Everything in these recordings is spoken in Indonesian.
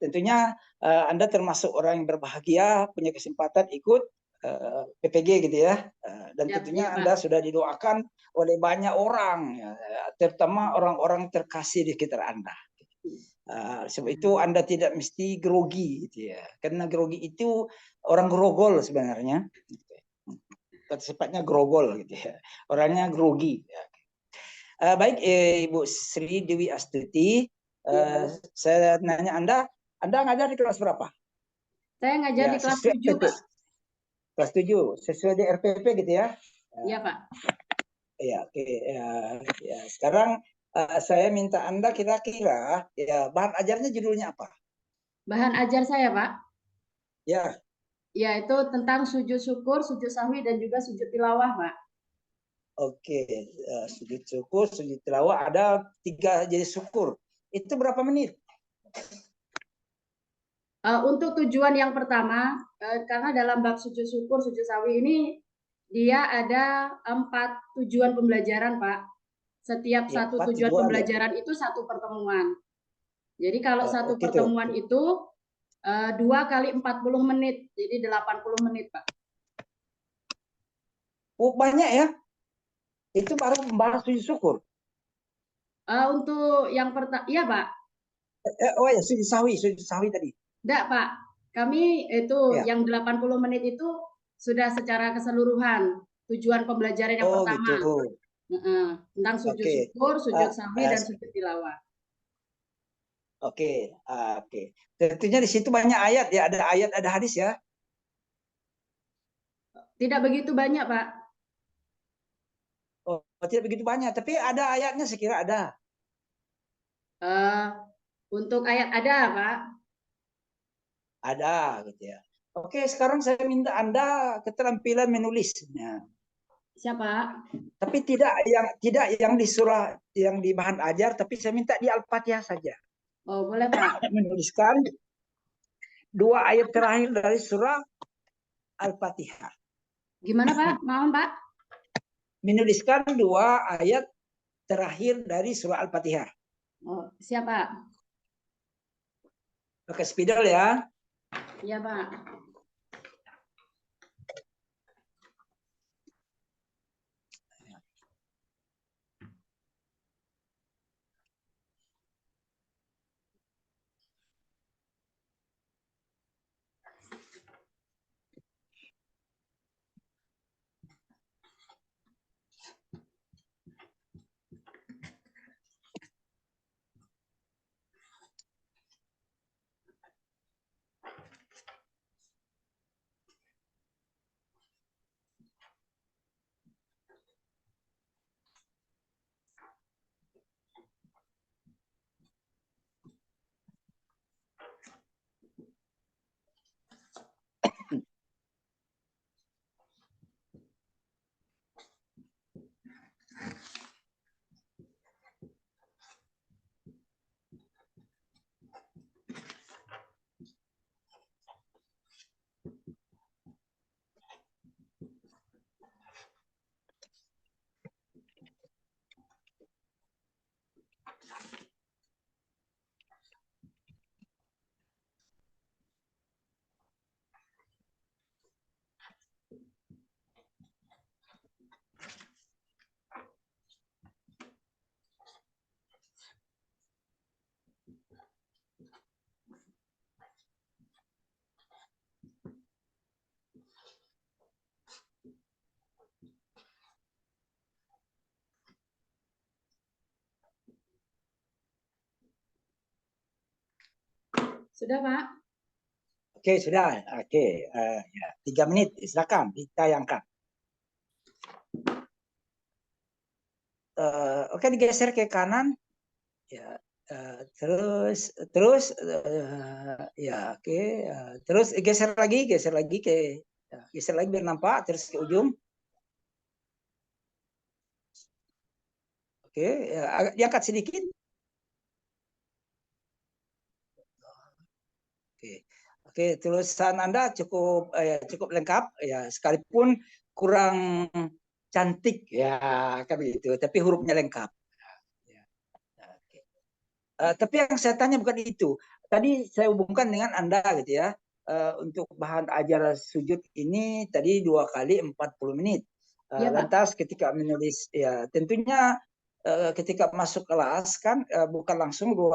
tentunya Anda termasuk orang yang berbahagia, punya kesempatan ikut PPG gitu ya. Dan tentunya Anda sudah didoakan oleh banyak orang, ya, terutama orang-orang terkasih di sekitar Anda. Sebab itu Anda tidak mesti grogi gitu ya. Karena grogi itu orang grogol sebenarnya. Sifatnya grogol gitu ya. Orangnya grogi. Ya. Baik Ibu Sri Dewi Astuti, saya nanya Anda ngajar di kelas berapa? Saya ngajar di kelas 7, Pak. Kelas 7, sesuai di RPP gitu ya? Iya, Pak. Ya, oke. Ya, sekarang saya minta Anda kira-kira ya bahan ajarnya judulnya apa? Bahan ajar saya, Pak? Ya. Ya, itu tentang sujud syukur, sujud sahwi, dan juga sujud tilawah, Pak. Oke, sujud syukur, sujud tilawah, ada 3 jenis syukur. Itu berapa menit? Untuk tujuan yang pertama, karena dalam bab sujud syukur, sujud sahwi ini dia ada 4 tujuan pembelajaran, Pak. Setiap Ya, satu tujuan pembelajaran itu 1 pertemuan. Jadi kalau satu pertemuan itu 2 kali 40 menit, jadi 80 menit, Pak. Oh, banyak ya? Itu baru membahas sujud syukur. Untuk yang pertama, iya, Pak. Oh ya, sujud sahwi tadi. Enggak, Pak. Kami itu yang 80 menit itu sudah secara keseluruhan tujuan pembelajaran yang pertama. Gitu. Tentang sujud syukur, sujud sahwi, dan sujud tilawah. Oke. Tentunya di situ banyak ayat ya, ada ayat, ada hadis ya. Tidak begitu banyak, Pak. Oh, tidak begitu banyak, tapi ada ayatnya sekira ada. Untuk ayat ada, Pak. Ada gitu ya. Oke, sekarang saya minta Anda keterampilan menulisnya. Siapa? Tapi tidak yang di surah, yang di bahan ajar, tapi saya minta di Al-Fatihah saja. Oh, boleh, Pak. Menuliskan 2 ayat terakhir dari surah Al-Fatihah. Gimana, Pak? Mohon, Pak. Menuliskan 2 ayat terakhir dari surah Al-Fatihah. Oh, siapa? Pakai spidol ya. Iya, Pak. Sudah, Pak? Oke, sudah. Oke, ya, 3 menit. Silakan ditayangkan. Oke, digeser ke kanan. Ya, terus ya, oke. Terus geser lagi ke geser lagi biar nampak, terus ke ujung. Oke, ya, agak diangkat sedikit. Oke, tulisan Anda cukup lengkap ya, sekalipun kurang cantik ya kan begitu, tapi hurufnya lengkap. Ya. Oke. Tapi yang saya tanya bukan itu. Tadi saya hubungkan dengan Anda gitu ya. Untuk bahan ajar sujud ini tadi 2 kali 40 menit. Iya, Pak. Lantas ketika menulis ya tentunya ketika masuk kelas kan bukan langsung 2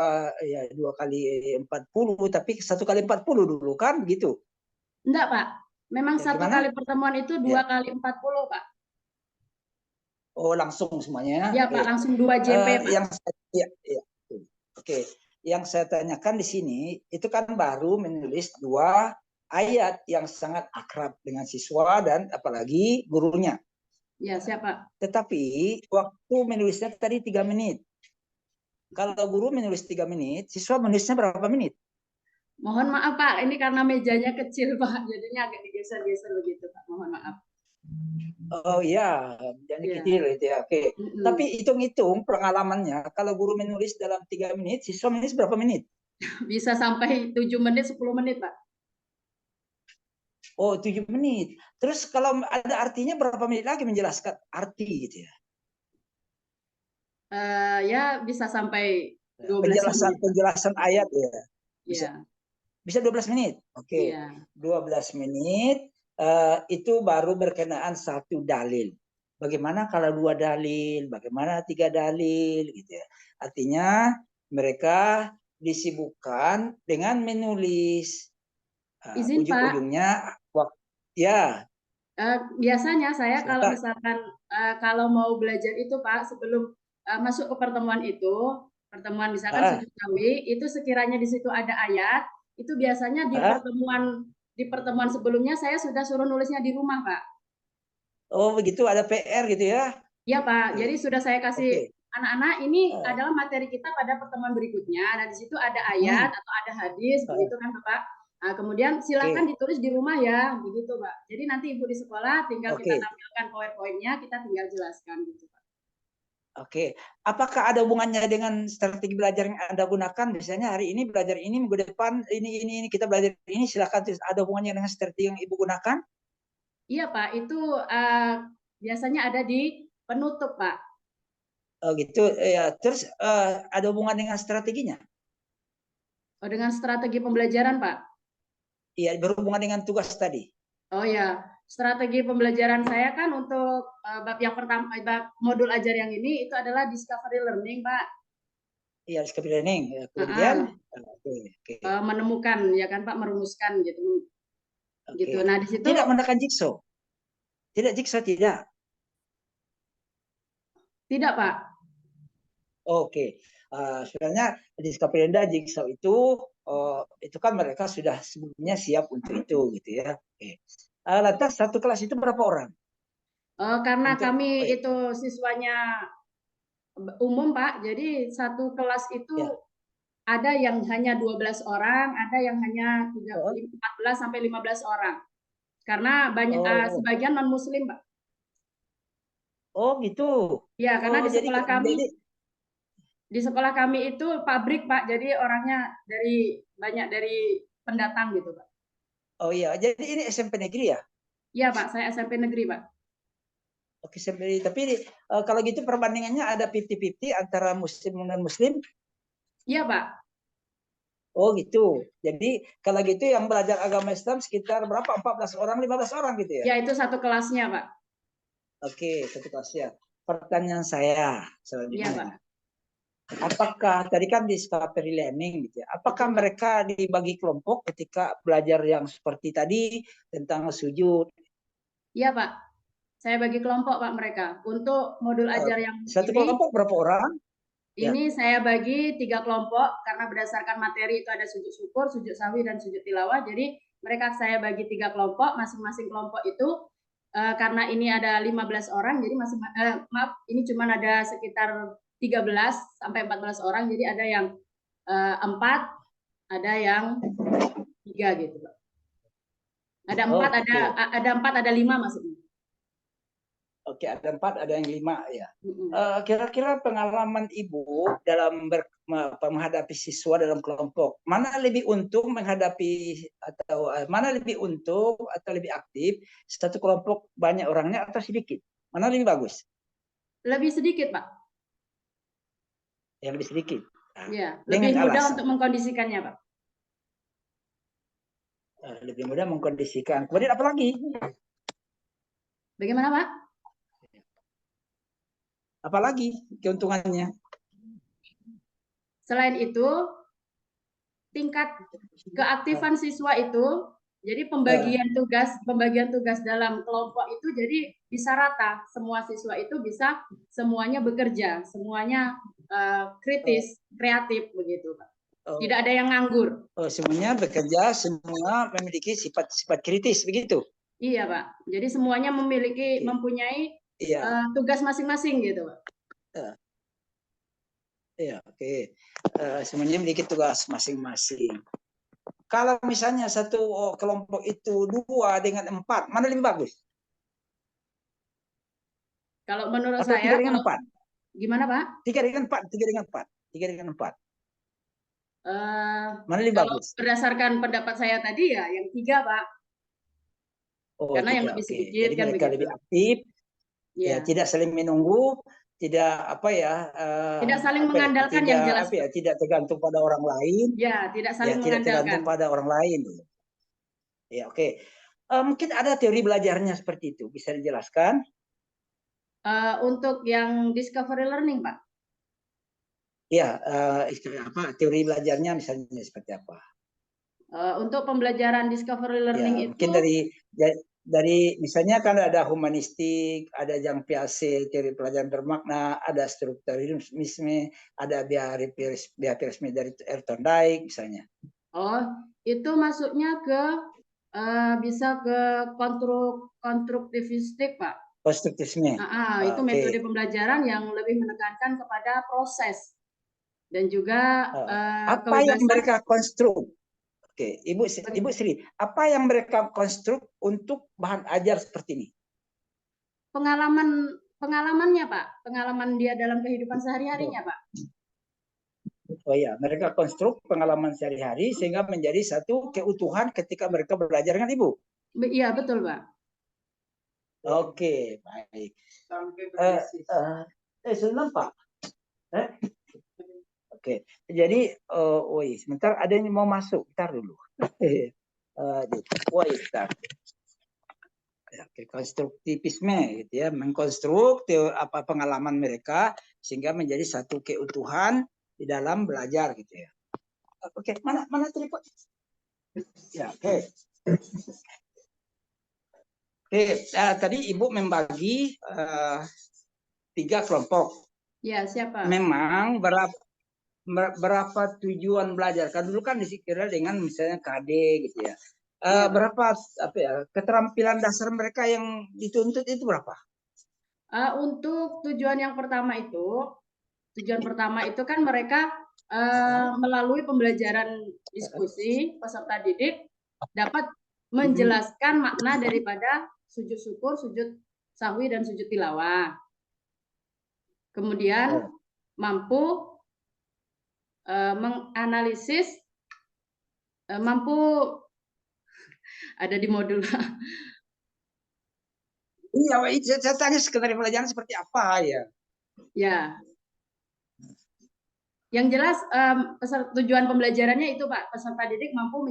kali 40 tapi 1 kali 40 dulu kan begitu. Enggak, Pak. Memang Ya, satu kali gimana? pertemuan itu 2 Ya. kali 40, Pak. Oh, langsung semuanya. Iya, Pak, Oke. langsung 2 JP, Pak. Ya. Oke. Yang saya tanyakan di sini itu kan baru menulis 2 ayat yang sangat akrab dengan siswa dan apalagi gurunya. Ya, siapa? Tetapi waktu menulisnya tadi 3 menit. Kalau guru menulis 3 menit, siswa menulisnya berapa menit? Mohon maaf, Pak, ini karena mejanya kecil, Pak, jadinya agak digeser-geser begitu, Pak. Mohon maaf. Oh iya, jadi Ya. kecil itu ya. Oke. Tapi Mm-mm. hitung-hitung pengalamannya, kalau guru menulis dalam 3 menit, siswa menulis berapa menit? Bisa sampai 7 menit, 10 menit, Pak. Oh, 7 menit. Terus kalau ada artinya berapa menit lagi menjelaskan arti gitu ya? Ya bisa sampai 12 menit, Pak. Penjelasan ayat ya. Bisa Iya, bisa 12 menit. Oke. iya. 12 menit itu baru berkenaan 1 dalil. Bagaimana kalau 2 dalil, bagaimana 3 dalil gitu ya. Artinya mereka disibukkan dengan menulis Izin, Pak. ujung-ujungnya ya, Biasanya saya kalau silakan. misalkan kalau mau belajar itu, Pak, sebelum masuk ke pertemuan itu, pertemuan misalkan Ah, sujud sawi, itu sekiranya di situ ada ayat, itu biasanya ah. di pertemuan sebelumnya saya sudah suruh nulisnya di rumah, Pak. Oh, begitu ada PR gitu ya. Iya, Pak. Oke. Jadi sudah saya kasih Oke. anak-anak ini Ah, adalah materi kita pada pertemuan berikutnya. Nah, di situ ada ayat hmm. atau ada hadis, begitu Ah, kan, Bapak? Nah, kemudian silakan oke. ditulis di rumah ya, begitu, Pak. Jadi nanti Ibu di sekolah tinggal kita Oke. tampilkan PowerPoint-nya, kita tinggal jelaskan gitu, Pak. Oke, apakah ada hubungannya dengan strategi belajar yang Anda gunakan? Misalnya hari ini belajar ini, minggu depan ini kita belajar ini, silakan ada hubungannya dengan strategi yang Ibu gunakan? Iya, Pak. Itu biasanya ada di penutup, Pak. Oh gitu, ya. Terus ada hubungan dengan strateginya? Oh, dengan strategi pembelajaran, Pak. Iya, berhubungan dengan tugas tadi. Oh ya, strategi pembelajaran saya kan untuk bab yang pertama, bab modul ajar yang ini itu adalah discovery learning, Pak. Iya, discovery learning. Ya, kemudian, Heeh. oke, oke, Menemukan ya kan Pak, merumuskan gitu oke. gitu. Nah di situ Tidak menggunakan jigsaw, tidak jigsaw tidak. tidak Pak. Oke, sebenarnya discovery dan jigsaw itu kan mereka sudah sebelumnya siap untuk itu gitu ya. Oke. Lantas satu kelas itu berapa orang? Karena Untuk kami oh, ya. itu siswanya umum Pak, jadi satu kelas itu Ya. ada yang hanya 12 orang, ada yang hanya Oh, 14 sampai 15 orang. Karena banyak oh, sebagian non muslim Pak. oh gitu. Ya, karena Oh jadi di sekolah kami itu pabrik Pak, jadi orangnya banyak dari pendatang gitu Pak. oh iya, jadi ini SMP negeri ya? Iya Pak, saya SMP negeri Pak. Oke, SMP negeri. Tapi kalau gitu perbandingannya ada 50-50 antara muslim dan non muslim. Iya Pak. Oh gitu. Jadi kalau gitu yang belajar agama Islam sekitar berapa? 14 orang, 15 orang gitu ya? Ya itu satu kelasnya Pak. Oke, satu kelas ya. Pertanyaan saya Iya selanjutnya, Pak. apakah tadi kan discovery learning gitu ya? Apakah Betul Pak. mereka dibagi kelompok ketika belajar yang seperti tadi tentang sujud? Iya Pak. Saya bagi kelompok Pak mereka. Untuk modul Eh, ajar yang Satu kelompok berapa orang? Ya. ini saya bagi 3 kelompok karena berdasarkan materi itu ada sujud syukur, sujud sawi dan sujud tilawah. Jadi mereka saya bagi 3 kelompok, masing-masing kelompok itu karena ini ada 15 orang, jadi maaf ini cuma ada sekitar 13 sampai 14 orang, jadi ada yang 4, ada yang 3 gitu Pak. Ada 4, Oh gitu. ada 4, ada 5 maksudnya. Oke, ada 4, ada yang 5 ya. Mm-mm. Kira-kira pengalaman Ibu dalam menghadapi siswa dalam kelompok, mana lebih untung menghadapi atau mana lebih untung atau lebih aktif satu kelompok banyak orangnya atau sedikit? Mana lebih bagus? Lebih sedikit Pak. Yang lebih sedikit. Ya, Dengan lebih mudah alasan untuk mengkondisikannya, Pak. lebih mudah mengkondisikan. Kemudian apa lagi? Bagaimana, Pak? Apalagi keuntungannya? Selain itu, tingkat keaktifan siswa itu, jadi pembagian tugas dalam kelompok itu jadi bisa rata. Semua siswa itu bisa semuanya bekerja, semuanya kritis, kreatif begitu, Pak. Tidak ada yang nganggur. Semuanya bekerja, semua memiliki sifat-sifat kritis begitu. Iya, Pak. Jadi semuanya mempunyai tugas masing-masing gitu, Pak. Iya, oke. Semuanya memiliki tugas masing-masing. Kalau misalnya satu kelompok itu 2 dengan 4, mana lebih bagus? Kalau menurut Atau saya, 3 dengan 4? Gimana, Pak? 3 dengan 4, 3 dengan 4, 3 dengan 4. Mana lebih Kalau bagus? berdasarkan pendapat saya tadi ya yang 3, Pak. Karena yang 3, lebih oke. sedikit Jadi kan mereka begitu. lebih aktif, ya, Ya. tidak saling menunggu, tidak Tidak saling mengandalkan yang jelas. Tidak tergantung pada orang lain. Ya, tidak Ya, saling tidak tergantung mengandalkan. pada orang lain. Ya, oke. Mungkin ada teori belajarnya seperti itu, bisa dijelaskan? Untuk yang discovery learning, Pak. Ya, teori belajarnya misalnya seperti apa? Untuk pembelajaran discovery learning Ya, itu mungkin dari misalnya kan ada humanistik, ada Jean Piaget, teori pelajaran bermakna, ada strukturalisme, ada behaviorisme dari Thorndike misalnya. Itu masuknya ke bisa ke konstruktivistik, Pak. Konstruktivisme. Itu metode pembelajaran yang lebih menekankan kepada proses dan juga apa yang mereka konstruk? Oke, Ibu Sri, apa yang mereka konstruk untuk bahan ajar seperti ini? Pengalamannya, Pak. Pengalaman dia dalam kehidupan sehari-harinya, Pak. Oh ya, mereka konstruk pengalaman sehari-hari sehingga menjadi satu keutuhan ketika mereka belajar dengan Ibu. Iya, betul, Pak. Oke, baik. Sudah nampak? Oke, jadi, sebentar ada yang mau masuk, bentar dulu. Bentar. Konstruktivisme, gitu ya, mengkonstruk pengalaman mereka sehingga menjadi satu keutuhan di dalam belajar, gitu ya. Oke, mana tripod? Ya, oke. Oke, tadi Ibu membagi 3 kelompok. Ya, siapa? Memang berapa tujuan belajar? Kan dulu kan dikira dengan misalnya KD gitu ya. Berapa keterampilan dasar mereka yang dituntut itu berapa? Untuk tujuan pertama itu kan mereka melalui pembelajaran diskusi peserta didik dapat menjelaskan makna daripada sujud syukur, sujud sahwi dan sujud tilawah. Kemudian mampu menganalisis, mampu ada di modul. Iya, saya tanya sekedar pelajaran seperti apa ya? Ya. Yang jelas tujuan pembelajarannya itu, Pak, peserta didik mampu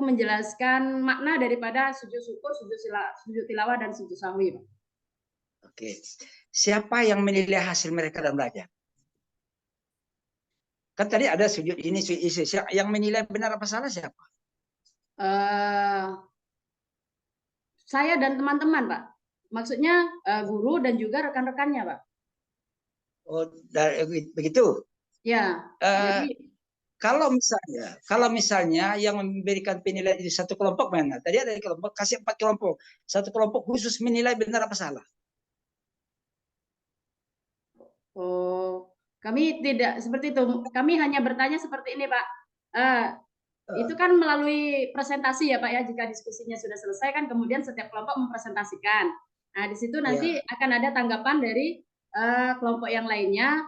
menjelaskan makna daripada sujud syukur, sujud tilawah dan sujud sahwi, Pak. Oke. Siapa yang menilai hasil mereka dalam belajar? Kan tadi ada sujud ini, sujud ini. Yang menilai benar apa salah siapa? Saya dan teman-teman, Pak. Maksudnya guru dan juga rekan-rekannya, Pak. Oh, begitu? Ya. Jadi kalau misalnya yang memberikan penilaian di satu kelompok mana? Tadi ada kelompok, kasih 4 kelompok. Satu kelompok khusus menilai benar apa salah? Kami tidak seperti itu. Kami hanya bertanya seperti ini, Pak. Itu kan melalui presentasi ya, Pak ya. Jika diskusinya sudah selesai kan kemudian setiap kelompok mempresentasikan. Nah, di situ nanti akan ada tanggapan dari kelompok yang lainnya.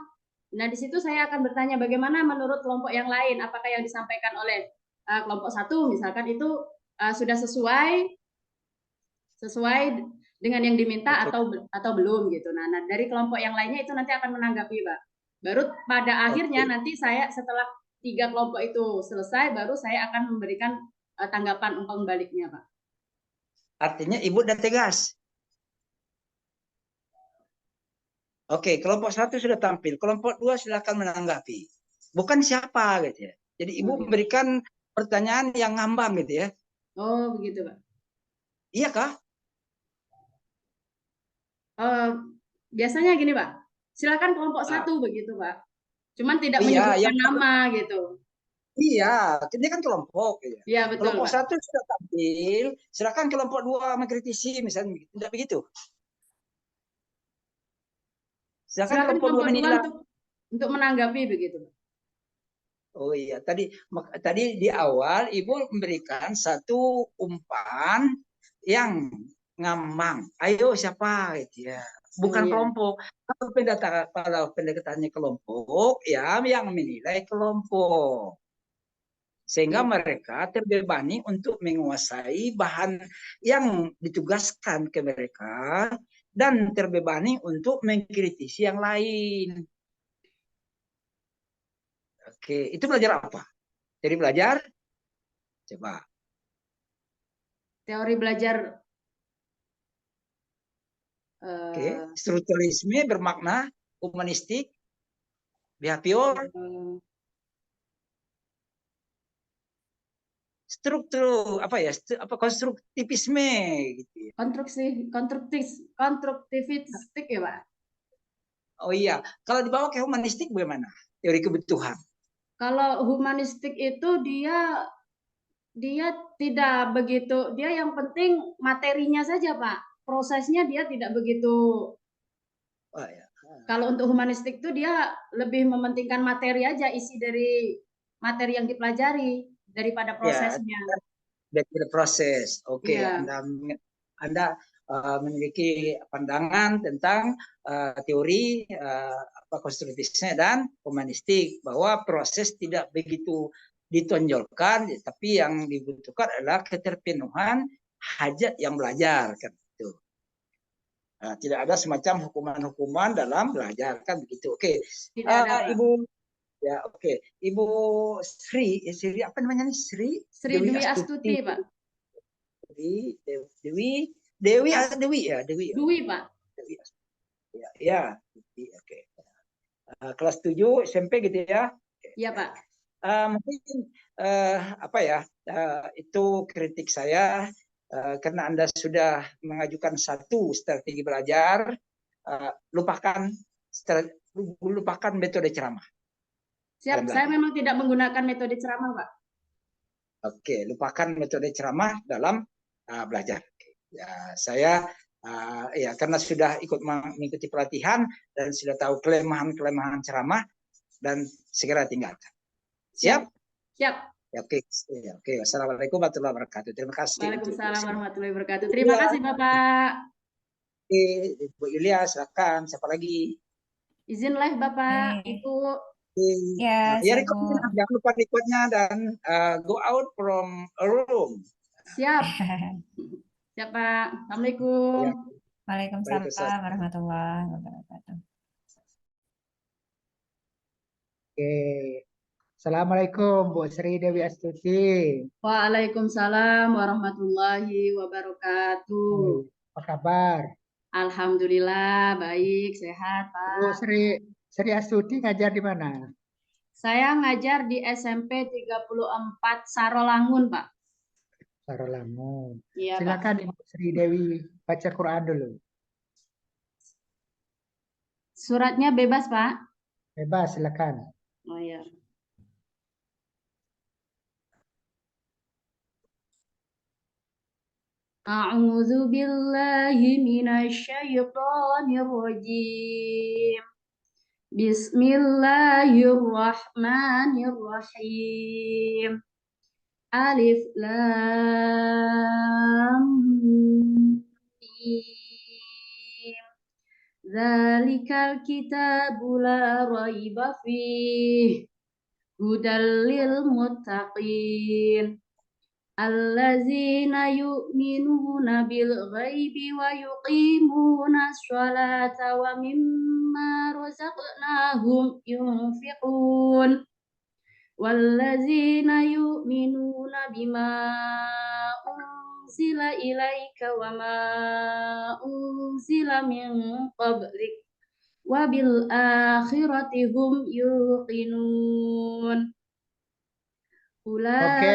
Nah, di situ saya akan bertanya bagaimana menurut kelompok yang lain, apakah yang disampaikan oleh kelompok satu misalkan itu sudah sesuai dengan yang diminta atau belum gitu. Nah, dari kelompok yang lainnya itu nanti akan menanggapi, Pak. Baru pada akhirnya Oke. nanti saya setelah 3 kelompok itu selesai, baru saya akan memberikan tanggapan umpan baliknya, Pak. Artinya Ibu udah tegas. Oke, kelompok 1 sudah tampil, kelompok 2 silakan menanggapi. Bukan siapa gitu ya. Jadi Ibu Oke. memberikan pertanyaan yang ngambang gitu ya. Oh, begitu, Pak. Iya kah? Biasanya gini, Pak. Silakan kelompok Ah, 1 begitu, Pak. Cuman tidak iya, menyebutkan nama gitu. iya, ini kan kelompok ya. Iya, betul, Kelompok Pak. 1 sudah tampil, silakan kelompok 2 mengkritisi misalnya, tidak begitu. Silakan Silakan kelompok 2 kelompok 2 menilai. untuk menanggapi begitu, Pak. Oh iya, tadi di awal Ibu memberikan satu umpan yang ngambang. Ayo siapa gitu ya. Oh Bukan iya. kelompok. Kalau pendekatannya kelompok, ya yang menilai kelompok. Sehingga Oke. mereka terbebani untuk menguasai bahan yang ditugaskan ke mereka dan terbebani untuk mengkritisi yang lain. Oke, itu belajar apa? Jadi belajar, coba. Teori belajar Oke, eh, strukturalisme bermakna humanistik, behavior, eh, struktur apa ya? Apa konstruktivisme gitu ya. konstruktivistik ya, Pak. Oh iya, kalau dibawa ke humanistik bagaimana? Teori kebutuhan. Kalau humanistik itu dia dia tidak begitu, dia yang penting materinya saja, Pak. Prosesnya dia tidak begitu. Oh, ya. Kalau untuk humanistik itu dia lebih mementingkan materi aja, isi dari materi yang dipelajari daripada Ya, prosesnya. dari proses. Oke, Iya, Anda memiliki pandangan tentang teori apa konstruktivisme dan humanistik bahwa proses tidak begitu ditonjolkan, tapi yang dibutuhkan adalah keterpenuhan hajat yang belajar kan itu. Nah, tidak ada semacam hukuman-hukuman dalam belajar kan begitu. Oke, tidak ada, Pak. Ibu ya oke, Ibu Sri apa namanya nih Sri Sri Dewi Dwi Astuti. Astuti, Pak. Dewi atau Dewi ya Dewi. Dwi, Pak. Dewi. Ya, ya. Oke. Kelas 7 SMP gitu ya. Iya, Pak. Mungkin apa ya itu kritik saya karena Anda sudah mengajukan satu strategi belajar, lupakan lupakan metode ceramah Siap, dalam saya belajar. memang tidak menggunakan metode ceramah, Pak. Oke, lupakan metode ceramah dalam belajar. Ya, saya ya karena sudah ikut mengikuti pelatihan dan sudah tahu kelemahan-kelemahan ceramah dan segera tinggalkan. Siap. Siap? Siap. Ya, oke. Ya, oke. Wassalamualaikum warahmatullahi wabarakatuh. Terima kasih untuk Ibu Waalaikumsalam Sri. warahmatullahi wabarakatuh. Terima Ya, kasih, Bapak. oke. Ibu Yulia, silakan. Siapa lagi? Izin live, Bapak, Oke. Ibu. Oke. Ya, Ya, siap Bu. jangan lupa rekodnya dan go out from a room. Siap. Siap, Pak. Assalamualaikum. Ya, Waalaikumsalam Waalaikumsalam. warahmatullahi wabarakatuh. Oke. Assalamualaikum Bu Sri Dewi Astuti. Waalaikumsalam warahmatullahi wabarakatuh. Apa kabar? Alhamdulillah, baik, sehat, Bu Pak. Sri Astuti ngajar di mana? Saya ngajar di SMP 34 Sarolangun, Pak. Sarolangun. Iya, Pak. Silakan Ibu Sri Dewi baca Quran dulu. Suratnya bebas, Pak. Bebas, silakan. Oh ya. A'udzu billahi minasy syaithanir rajim. Bismillahirrahmanirrahim. Alif lam mim. Dzalikal kitabu la raiba fihi hudal lil muttaqin allazina yu'minuna bil ghaibi wa yuqimuna sholata wa mimma razaqnahum yunfiqun wallazina yu'minuna bima unzila ilaika wa ma unzila min qablik wa bil akhirati hum yuqinun. Oke,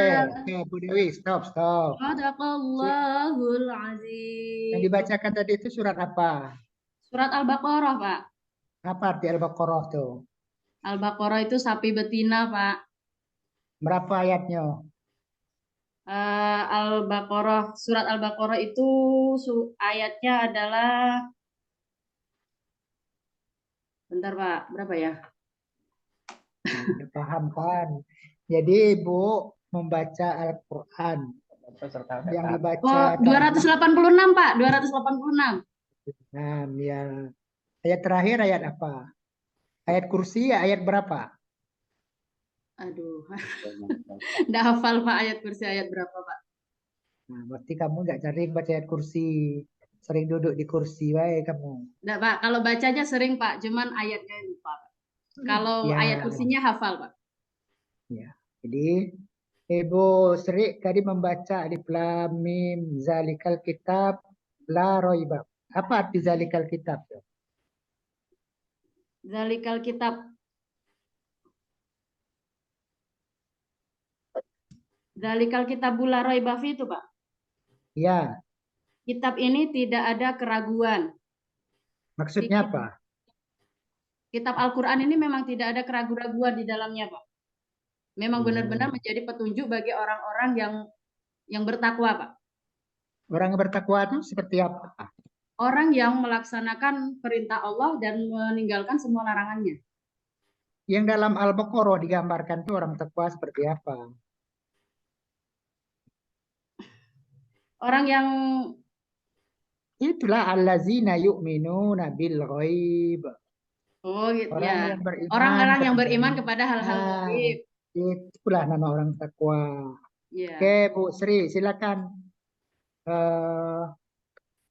Bu Dewi, stop. Sadaqallahul Yang azim. dibacakan tadi itu surat apa? Surat Al-Baqarah, Pak. Apa arti Al-Baqarah tuh? Al-Baqarah itu sapi betina, Pak. Berapa ayatnya? Al-Baqarah, surat Al-Baqarah itu ayatnya adalah, bentar Pak, berapa ya? Udah paham kan? Jadi Ibu membaca Al-Quran. Yang dibaca Oh, 286 Pak, 286. Nah, ya. Ayat terakhir ayat apa? Ayat kursi ayat berapa? Aduh, nggak hafal Pak ayat kursi ayat berapa Pak? Nah, berarti kamu nggak sering baca ayat kursi. Sering duduk di kursi, baik kamu. Nggak Pak, kalau bacanya sering Pak, cuman ayatnya lupa Pak. Kalau Ya. ayat kursinya hafal Pak. Ya. Jadi Ibu Sri tadi membaca Alif Lam Mim Zalikal Kitab La Roiba. Apa arti Zalikal Kitab? Zalikal kitab. Zalikal kitabul la raiba fihi itu Pak. Ya. Kitab ini tidak ada keraguan. Maksudnya apa? Kitab Al-Quran ini memang tidak ada keraguan-raguan di dalamnya Pak. Memang benar-benar menjadi petunjuk bagi orang-orang yang bertakwa Pak. Orang yang bertakwa itu seperti apa? Orang yang melaksanakan perintah Allah dan meninggalkan semua larangannya. Yang dalam Al-Baqarah digambarkan itu orang takwa seperti apa? Orang yang Itulah allazina yu'minuna bil ghaib. gitu Orang ya. yang beriman Orang-orang yang kepada- beriman kepada hal-hal Nah, gaib. itulah nama orang takwa. Ya. Oke, Bu Sri, silakan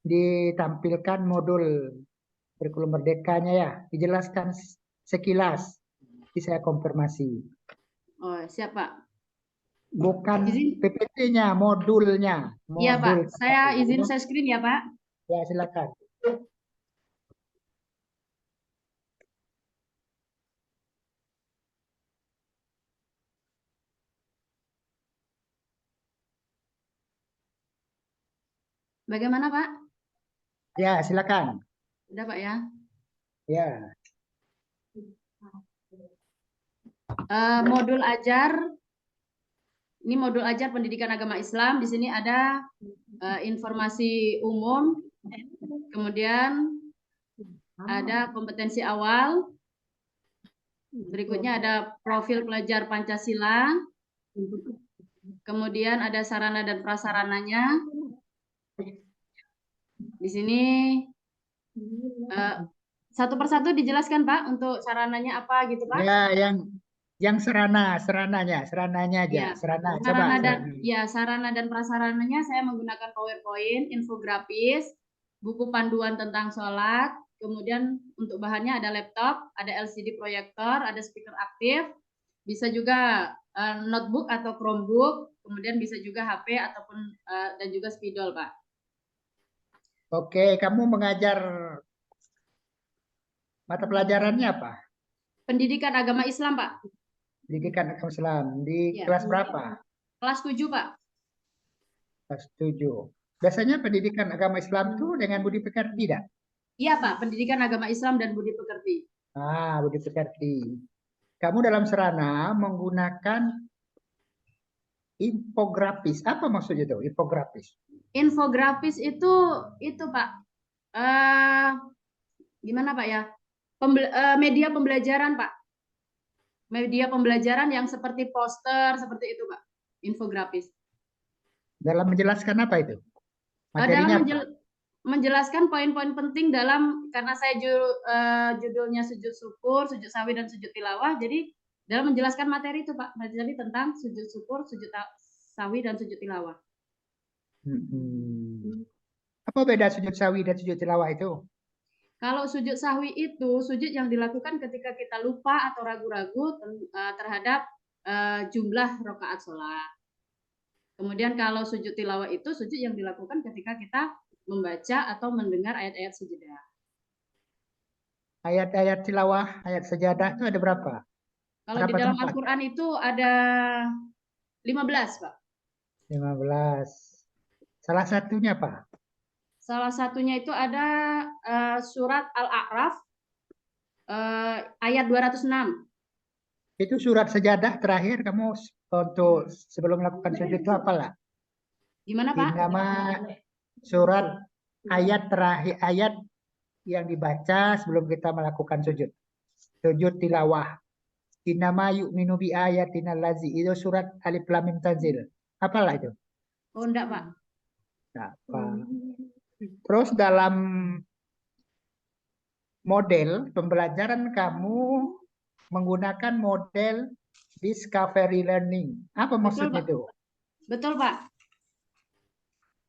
ditampilkan modul kurikulum merdekanya ya. Dijelaskan sekilas. Nanti saya konfirmasi. Oh, siap Pak. Bukan Izin? PPT-nya, modulnya. Iya Pak, Modul. saya izin share screen ya Pak. Ya, silakan. Bagaimana Pak? Ya, silakan. Udah Pak ya. Ya. Modul ajar. Ini modul ajar pendidikan agama Islam. Di sini ada informasi umum, kemudian ada kompetensi awal, berikutnya ada profil pelajar Pancasila, kemudian ada sarana dan prasarananya. Di sini satu persatu dijelaskan Pak untuk sarananya apa gitu Pak? Ya, yang serananya aja. Ya, Sarana, sarana coba. dan sarana dan prasarananya saya menggunakan PowerPoint, infografis, buku panduan tentang sholat, kemudian untuk bahannya ada laptop, ada LCD proyektor, ada speaker aktif, bisa juga notebook atau Chromebook, kemudian bisa juga HP ataupun dan juga spidol Pak. Oke, kamu mengajar mata pelajarannya apa? Pendidikan agama Islam Pak. Pendidikan agama Islam. Di Ya. kelas berapa? Kelas 7 Pak. Kelas 7. Biasanya pendidikan agama Islam itu dengan budi pekerti tidak? Iya Pak, pendidikan agama Islam dan budi pekerti. Budi pekerti. Kamu dalam serana menggunakan infografis. Apa maksudnya itu? Infografis. Infografis itu Pak. Gimana Pak ya? Media pembelajaran Pak. Media pembelajaran yang seperti poster seperti itu Pak. Infografis. Dalam menjelaskan apa itu? Dalam menjelaskan poin-poin penting karena saya judulnya sujud syukur, sujud sawi dan sujud tilawah. Jadi dalam menjelaskan materi itu Pak, materi tentang sujud syukur, sujud sawi dan sujud tilawah. Apa beda sujud sawi dan sujud tilawah itu? Kalau sujud sahwi itu sujud yang dilakukan ketika kita lupa atau ragu-ragu terhadap jumlah rakaat sholat. Kemudian kalau sujud tilawah itu sujud yang dilakukan ketika kita membaca atau mendengar ayat-ayat sejadah. Ayat-ayat tilawah, ayat sejadah itu ada berapa? Kalau di Berapa dalam tempat? Al-Quran itu ada 15, Pak. 15. Salah satunya apa? Salah satunya itu ada surat Al-A'raf ayat 206. Itu surat sejadah terakhir kamu untuk sebelum melakukan sujud itu apalah? Gimana, Pak? Nama surat ayat terakhir, ayat yang dibaca sebelum kita melakukan sujud. Sujud tilawah. Innama yu'minu bi ayatina allazi. Itu surat Alif Lam Mim Tanzil. Apalah itu? Oh, enggak, Pak. Nah, apa? Terus dalam model pembelajaran kamu menggunakan model discovery learning. Apa maksudnya Pak. itu? Betul, Pak.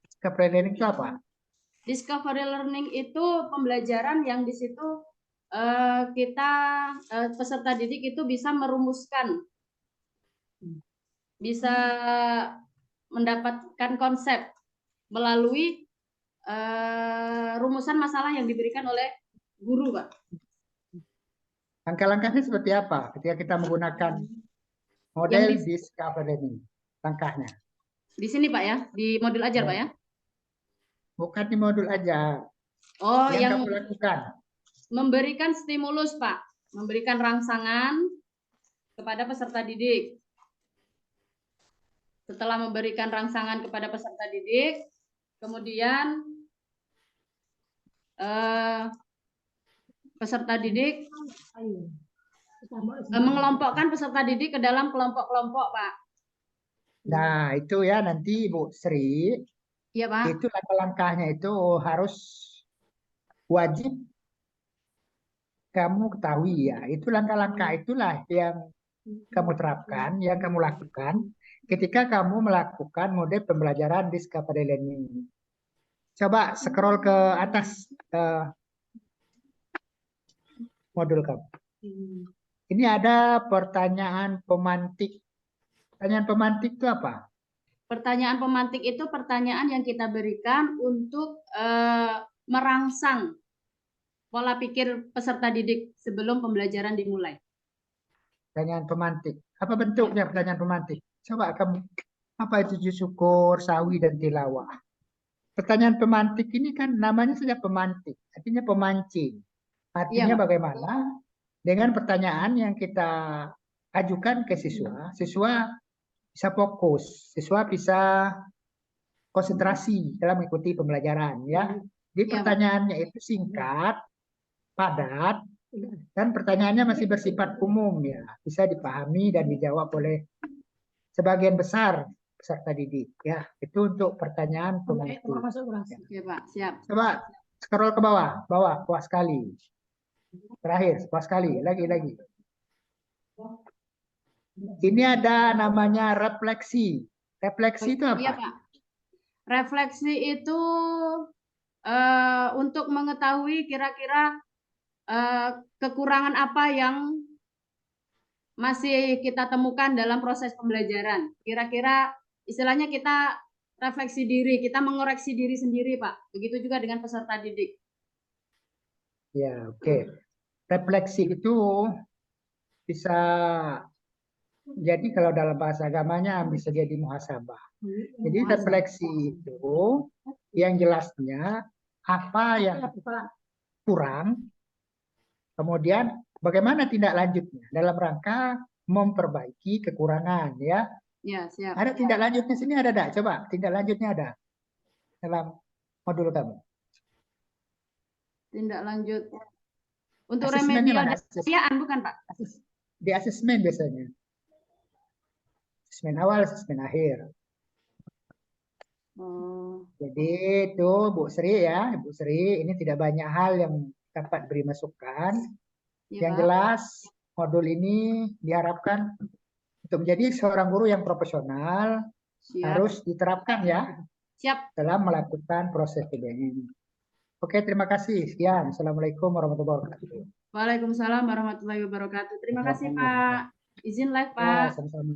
Discovery learning itu apa? Discovery learning itu pembelajaran yang di situ kita peserta didik itu bisa merumuskan, bisa mendapatkan konsep melalui rumusan masalah yang diberikan oleh guru, Pak. Langkah-langkahnya seperti apa ketika kita menggunakan model discovery learning? Langkahnya. Di sini, Pak, ya, di modul ajar, Pak, ya. Bukan di modul aja. Oh, yang kamu lakukan. memberikan stimulus, Pak, memberikan rangsangan kepada peserta didik. Setelah memberikan rangsangan kepada peserta didik, kemudian peserta didik mengelompokkan peserta didik ke dalam kelompok-kelompok, Pak. Nah, itu ya nanti Bu Sri. Iya, Pak. Itu langkah-langkahnya itu harus wajib kamu ketahui ya. Itu langkah-langkah itulah yang kamu terapkan, yang kamu lakukan ketika kamu melakukan model pembelajaran discovery learning. Coba scroll ke atas modul kamu. Ini ada pertanyaan pemantik. Pertanyaan pemantik itu apa? Pertanyaan pemantik itu pertanyaan yang kita berikan untuk merangsang pola pikir peserta didik sebelum pembelajaran dimulai. Pertanyaan pemantik. Apa bentuknya pertanyaan pemantik? Coba kamu, apa itu sujud syukur, sawi, dan tilawah? Pertanyaan pemantik ini kan namanya saja pemantik, artinya pemancing. Artinya Iya, Pak. bagaimana dengan pertanyaan yang kita ajukan ke siswa, siswa bisa fokus, siswa bisa konsentrasi dalam mengikuti pembelajaran, ya. Jadi pertanyaannya itu singkat, padat, dan pertanyaannya masih bersifat umum, ya, bisa dipahami dan dijawab oleh sebagian besar peserta didik, ya. Itu untuk pertanyaan pemantik. Oke, Pak, siap. Coba scroll ke bawah, bawah sekali. Terakhir, bawah sekali, lagi. Ini ada namanya refleksi. Refleksi itu apa? Iya, Pak. Refleksi itu untuk mengetahui kira-kira kekurangan apa yang masih kita temukan dalam proses pembelajaran. Kira-kira istilahnya kita refleksi diri, kita mengoreksi diri sendiri, Pak. Begitu juga dengan peserta didik. Ya, oke. Refleksi itu bisa jadi kalau dalam bahasa agamanya bisa jadi muhasabah. Jadi refleksi itu yang jelasnya apa yang kurang, kemudian bagaimana tindak lanjutnya dalam rangka memperbaiki kekurangan, ya. Ya, siap. Ada tindak lanjutnya sini ada enggak? Coba tindak lanjutnya ada dalam modul kamu. Tindak lanjut. Untuk Asesmennya remedial mana? dan penilaian bukan, Pak? Di asesmen biasanya. Asesmen awal, asesmen akhir. Jadi itu Bu Sri ya, Bu Sri, ini tidak banyak hal yang dapat beri masukan. Ya, Yang Pak. jelas modul ini diharapkan untuk menjadi seorang guru yang profesional, Siap. harus diterapkan ya Siap. dalam melakukan proses PBN. Oke, terima kasih. Sekian. Assalamualaikum warahmatullahi wabarakatuh. Waalaikumsalam warahmatullahi wabarakatuh. Terima kasih Pak. Izin live Ya, Pak. sama-sama.